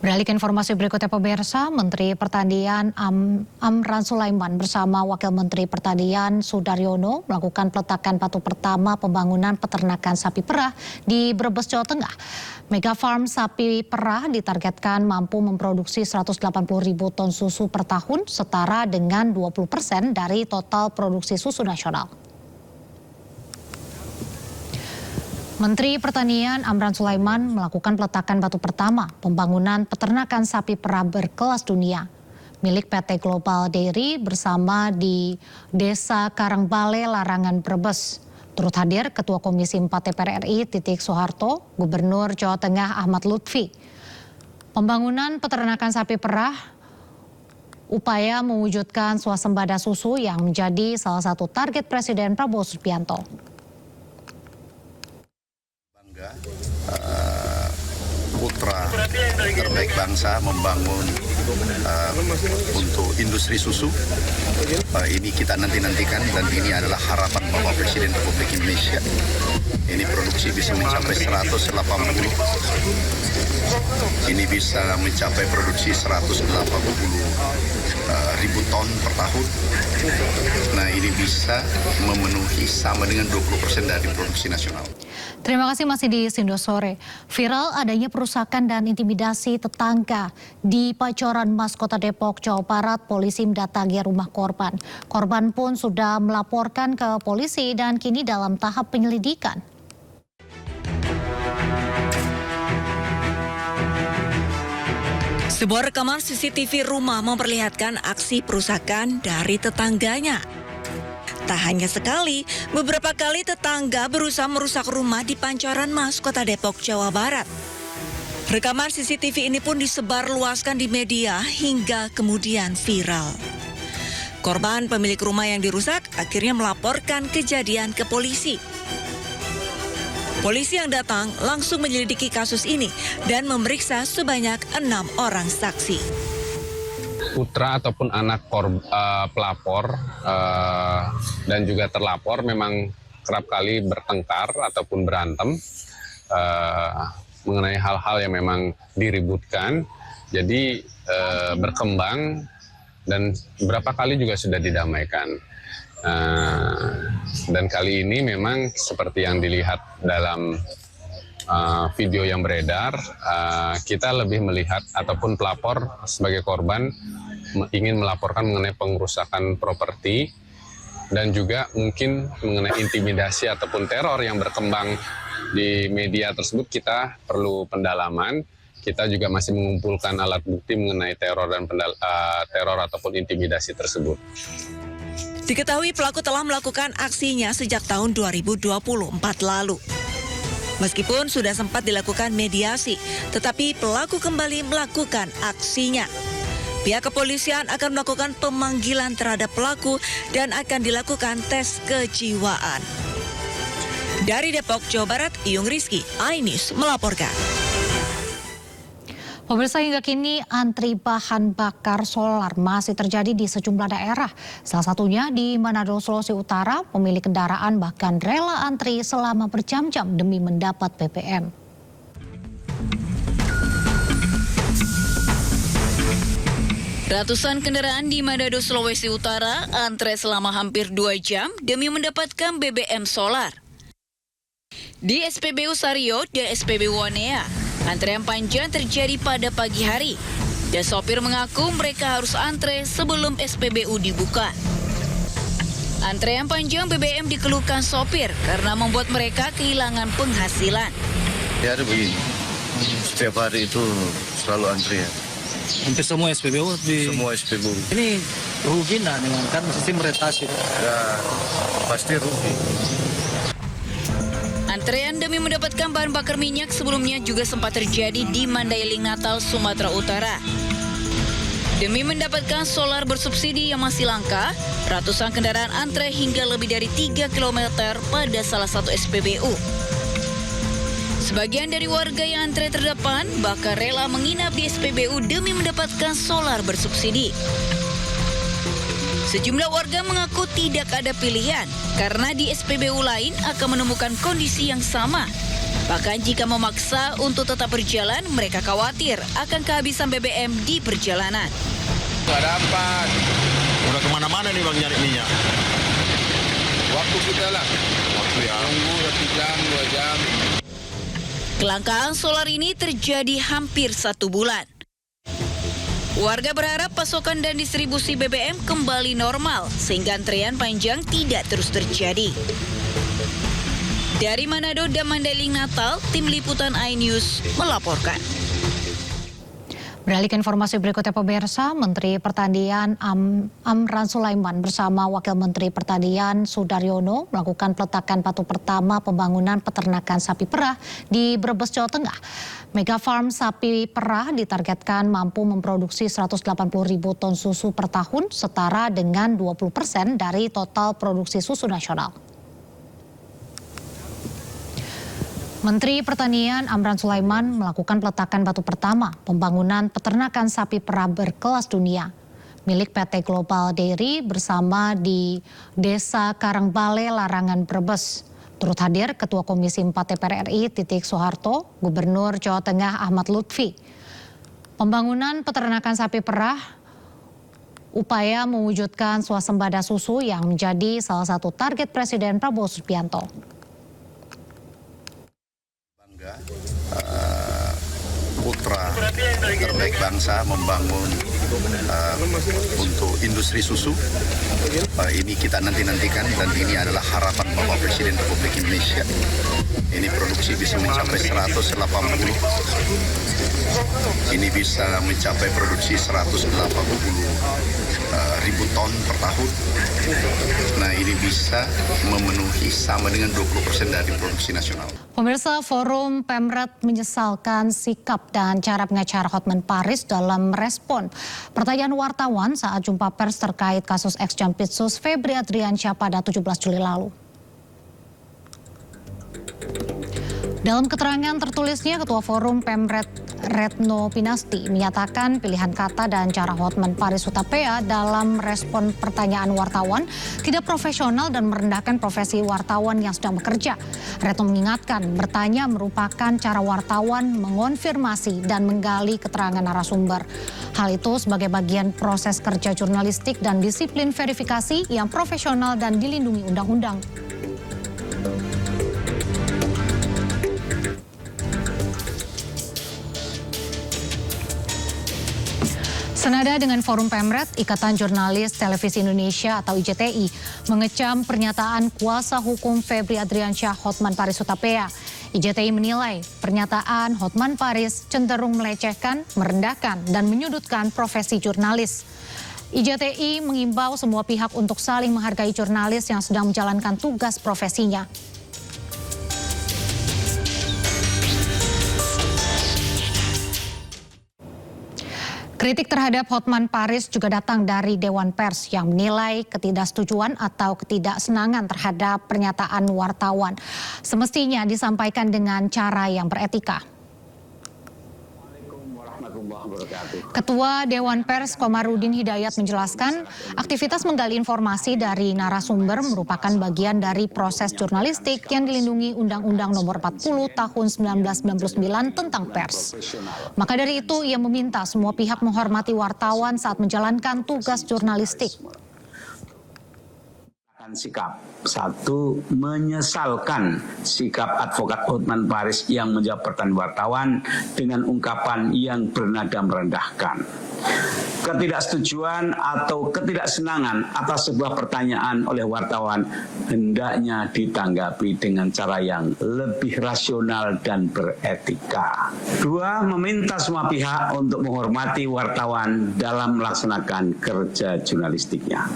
Beralih ke informasi berikutnya pemirsa, Menteri Pertanian Amran Sulaiman bersama Wakil Menteri Pertanian Sudaryono melakukan peletakan batu pertama pembangunan peternakan sapi perah di Brebes, Jawa Tengah. Mega Farm sapi perah ditargetkan mampu memproduksi 180.000 ton susu per tahun, setara dengan 20% dari total produksi susu nasional. Menteri Pertanian Amran Sulaiman melakukan peletakan batu pertama pembangunan peternakan sapi perah berkelas dunia milik PT Global Dairy bersama di Desa Karangbale, Larangan, Brebes. Turut hadir Ketua Komisi 4 DPR RI Titik Soeharto, Gubernur Jawa Tengah Ahmad Lutfi. Pembangunan peternakan sapi perah upaya mewujudkan swasembada susu yang menjadi salah satu target Presiden Prabowo Subianto. Putra terbaik bangsa membangun untuk industri susu. Ini kita nantikan dan ini adalah harapan Bapak Presiden Republik Indonesia. Ini produksi bisa mencapai 180. Ini bisa mencapai produksi 180 ribu ton per tahun. Nah, ini bisa memenuhi sama dengan 20% dari produksi nasional. Terima kasih, masih di Sindo Sore. Viral adanya perusakan dan intimidasi tetangga di Pacoran Mas, Kota Depok, Jawa Barat. Polisi mendatangi rumah korban. Korban pun sudah melaporkan ke polisi dan kini dalam tahap penyelidikan. Sebuah rekaman CCTV rumah memperlihatkan aksi perusakan dari tetangganya. Tak hanya sekali, beberapa kali tetangga berusaha merusak rumah di Pancoran Mas, Kota Depok, Jawa Barat. Rekaman CCTV ini pun disebarluaskan di media hingga kemudian viral. Korban pemilik rumah yang dirusak akhirnya melaporkan kejadian ke polisi. Polisi yang datang langsung menyelidiki kasus ini dan memeriksa sebanyak 6 orang saksi. Putra ataupun anak pelapor dan juga terlapor memang kerap kali bertengkar ataupun berantem mengenai hal-hal yang memang diributkan. Jadi berkembang dan beberapa kali juga sudah didamaikan. Dan kali ini memang seperti yang dilihat dalam video yang beredar, kita lebih melihat ataupun pelapor sebagai korban ingin melaporkan mengenai pengerusakan properti dan juga mungkin mengenai intimidasi ataupun teror yang berkembang di media tersebut. Kita perlu pendalaman. Kita juga masih mengumpulkan alat bukti mengenai teror dan teror ataupun intimidasi tersebut. Diketahui pelaku telah melakukan aksinya sejak tahun 2024 lalu. Meskipun sudah sempat dilakukan mediasi, tetapi pelaku kembali melakukan aksinya. Pihak kepolisian akan melakukan pemanggilan terhadap pelaku dan akan dilakukan tes kejiwaan. Dari Depok, Jawa Barat, Iyung Rizky, iNews melaporkan. Pemirsa, hingga kini antri bahan bakar solar masih terjadi di sejumlah daerah. Salah satunya di Manado, Sulawesi Utara, pemilik kendaraan bahkan rela antri selama berjam-jam demi mendapat BBM. Ratusan kendaraan di Manado, Sulawesi Utara antre selama hampir 2 jam demi mendapatkan BBM solar. Di SPBU Sario dan SPBU Wanea, antrean panjang terjadi pada pagi hari, dan sopir mengaku mereka harus antre sebelum SPBU dibuka. Antrean panjang BBM dikeluhkan sopir karena membuat mereka kehilangan penghasilan. Ya, ada begini. Setiap hari itu selalu antrian. Hampir semua SPBU Semua SPBU. Ini rugi nggak dengan kan sistem retasi? Ya, pasti rugi. Antrean demi mendapatkan bahan bakar minyak sebelumnya juga sempat terjadi di Mandailing, Natal, Sumatera Utara. Demi mendapatkan solar bersubsidi yang masih langka, ratusan kendaraan antre hingga lebih dari 3 km pada salah satu SPBU. Sebagian dari warga yang antre terdepan bahkan rela menginap di SPBU demi mendapatkan solar bersubsidi. Sejumlah warga mengaku tidak ada pilihan karena di SPBU lain akan menemukan kondisi yang sama. Bahkan jika memaksa untuk tetap berjalan, mereka khawatir akan kehabisan BBM di perjalanan. Nggak dapat. Udah kemana-mana nih Bang nyari minyak. Waktu kita lah. Waktu ya. Tunggu 1 jam, 2 jam. Kelangkaan solar ini terjadi hampir 1 bulan. Warga berharap pasokan dan distribusi BBM kembali normal sehingga antrean panjang tidak terus terjadi. Dari Manado dan Mandailing Natal, tim liputan iNews melaporkan. Beralih ke informasi berikutnya pemirsa, Menteri Pertanian Amran Sulaiman bersama Wakil Menteri Pertanian Sudaryono melakukan peletakan batu pertama pembangunan peternakan sapi perah di Brebes, Jawa Tengah. Mega Farm sapi perah ditargetkan mampu memproduksi 180.000 ton susu per tahun, setara dengan 20% dari total produksi susu nasional. Menteri Pertanian Amran Sulaiman melakukan peletakan batu pertama pembangunan peternakan sapi perah berkelas dunia milik PT Global Dairy bersama di Desa Karangbale, Larangan, Brebes. Turut hadir Ketua Komisi 4 DPR RI Titik Soeharto, Gubernur Jawa Tengah Ahmad Lutfi. Pembangunan peternakan sapi perah upaya mewujudkan swasembada susu yang menjadi salah satu target Presiden Prabowo Subianto. Putra terbaik bangsa membangun untuk industri susu. Ini kita nantikan dan ini adalah harapan Bapak Presiden Republik Indonesia. Ini produksi bisa mencapai 180. Ini bisa mencapai produksi 180.000 ton per tahun. Nah, ini bisa memenuhi sama dengan 20% dari produksi nasional. Pemirsa, Forum Pemret menyesalkan sikap dan cara pengacara Hotman Paris dalam merespon pertanyaan wartawan saat jumpa pers terkait kasus ex-Jampitsus Febri Adriansyah pada 17 Juli lalu. Dalam keterangan tertulisnya, Ketua Forum Pemret Retno Pinasti menyatakan pilihan kata dan cara Hotman Paris Hutapea dalam merespon pertanyaan wartawan tidak profesional dan merendahkan profesi wartawan yang sedang bekerja. Retno mengingatkan bertanya merupakan cara wartawan mengonfirmasi dan menggali keterangan narasumber. Hal itu sebagai bagian proses kerja jurnalistik dan disiplin verifikasi yang profesional dan dilindungi undang-undang. Senada dengan Forum Pemret, Ikatan Jurnalis Televisi Indonesia atau IJTI mengecam pernyataan kuasa hukum Febri Adriansyah Hotman Paris Hutapea. IJTI menilai pernyataan Hotman Paris cenderung melecehkan, merendahkan, dan menyudutkan profesi jurnalis. IJTI mengimbau semua pihak untuk saling menghargai jurnalis yang sedang menjalankan tugas profesinya. Kritik terhadap Hotman Paris juga datang dari Dewan Pers yang menilai ketidaksetujuan atau ketidaksenangan terhadap pernyataan wartawan. Semestinya disampaikan dengan cara yang beretika. Ketua Dewan Pers Komarudin Hidayat menjelaskan, aktivitas menggali informasi dari narasumber merupakan bagian dari proses jurnalistik yang dilindungi Undang-Undang Nomor 40 Tahun 1999 tentang pers. Maka dari itu, ia meminta semua pihak menghormati wartawan saat menjalankan tugas jurnalistik. Sikap. Satu, menyesalkan sikap advokat Hotman Paris yang menjawab pertanyaan wartawan dengan ungkapan yang bernada merendahkan. Ketidaksetujuan atau ketidaksenangan atas sebuah pertanyaan oleh wartawan hendaknya ditanggapi dengan cara yang lebih rasional dan beretika. Dua, meminta semua pihak untuk menghormati wartawan dalam melaksanakan kerja jurnalistiknya.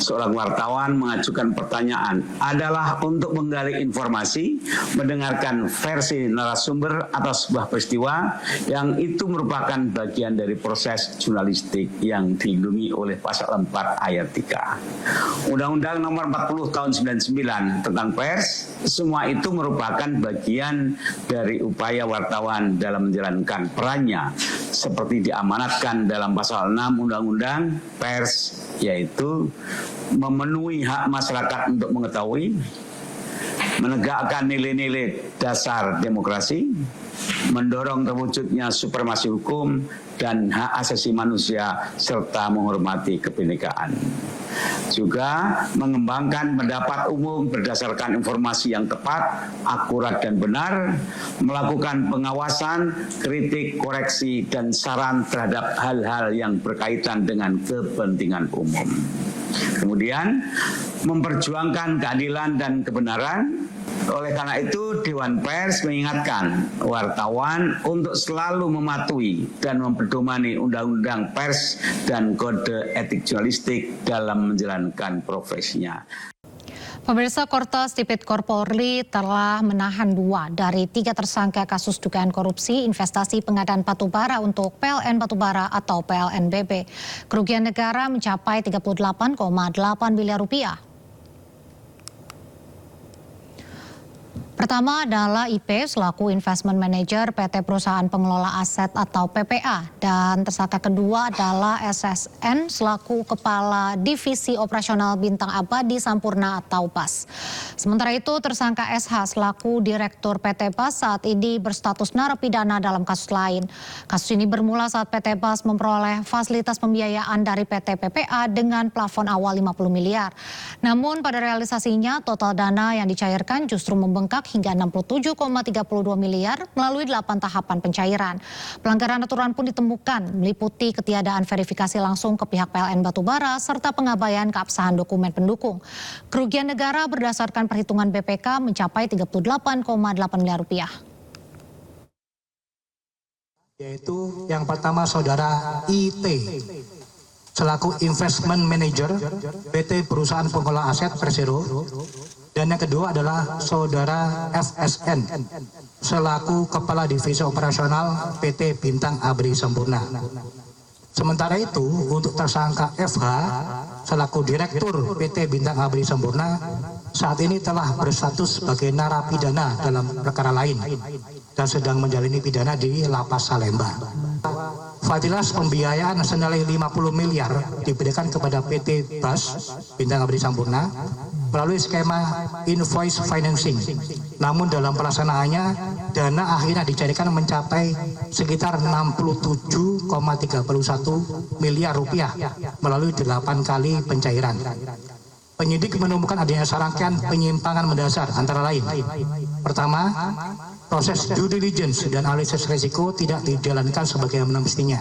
Seorang wartawan mengajukan pertanyaan adalah untuk menggali informasi, mendengarkan versi narasumber atas sebuah peristiwa yang itu merupakan bagian dari proses jurnalistik yang dilindungi oleh pasal 4 ayat 3. Undang-Undang Nomor 40 Tahun 99 tentang pers, semua itu merupakan bagian dari upaya wartawan dalam menjalankan perannya seperti diamanatkan dalam pasal 6 Undang-Undang Pers, yaitu memenuhi hak masyarakat untuk mengetahui, menegakkan nilai-nilai dasar demokrasi, mendorong terwujudnya supremasi hukum dan hak asasi manusia, serta menghormati kebinekaan. Juga mengembangkan pendapat umum berdasarkan informasi yang tepat, akurat dan benar, melakukan pengawasan, kritik, koreksi, dan saran terhadap hal-hal yang berkaitan dengan kepentingan umum. Kemudian, memperjuangkan keadilan dan kebenaran. Oleh karena itu, Dewan Pers mengingatkan wartawan untuk selalu mematuhi dan mempedomani Undang-Undang Pers dan Kode Etik Jurnalistik dalam menjalankan profesinya. Pemirsa, Kortas Tipikor Polri telah menahan 2 dari 3 tersangka kasus dugaan korupsi investasi pengadaan batubara untuk PLN Batubara atau PLNBB. Kerugian negara mencapai 38,8 miliar rupiah. Pertama adalah IP selaku Investment Manager PT Perusahaan Pengelola Aset atau PPA, dan tersangka kedua adalah SSN selaku Kepala Divisi Operasional Bintang Abadi Sampurna atau BAS. Sementara itu tersangka SH selaku Direktur PT BAS saat ini berstatus narapidana dalam kasus lain. Kasus ini bermula saat PT BAS memperoleh fasilitas pembiayaan dari PT PPA dengan plafon awal 50 miliar. Namun pada realisasinya total dana yang dicairkan justru membengkak hingga 67,32 miliar melalui 8 tahapan pencairan. Pelanggaran aturan pun ditemukan meliputi ketiadaan verifikasi langsung ke pihak PLN Batubara serta pengabaian keabsahan dokumen pendukung. Kerugian negara berdasarkan perhitungan BPK mencapai 38,8 miliar rupiah. Yaitu yang pertama saudara IT selaku Investment Manager PT Perusahaan Pengelola Aset Persero. Dan yang kedua adalah saudara FSN selaku Kepala Divisi Operasional PT Bintang Abadi Sampurna. Sementara itu untuk tersangka FH selaku Direktur PT Bintang Abadi Sampurna saat ini telah berstatus sebagai narapidana dalam perkara lain dan sedang menjalani pidana di Lapas Salemba. Fasilitas pembiayaan senilai 50 miliar diberikan kepada PT BAS Bintang Abadi Sampurna melalui skema invoice financing. Namun dalam pelaksanaannya dana akhirnya dicairkan mencapai sekitar 67,31 miliar rupiah melalui 8 kali pencairan. Penyidik menemukan adanya serangkaian penyimpangan mendasar antara lain. Pertama, proses due diligence dan analisis risiko tidak dijalankan sebagaimana mestinya.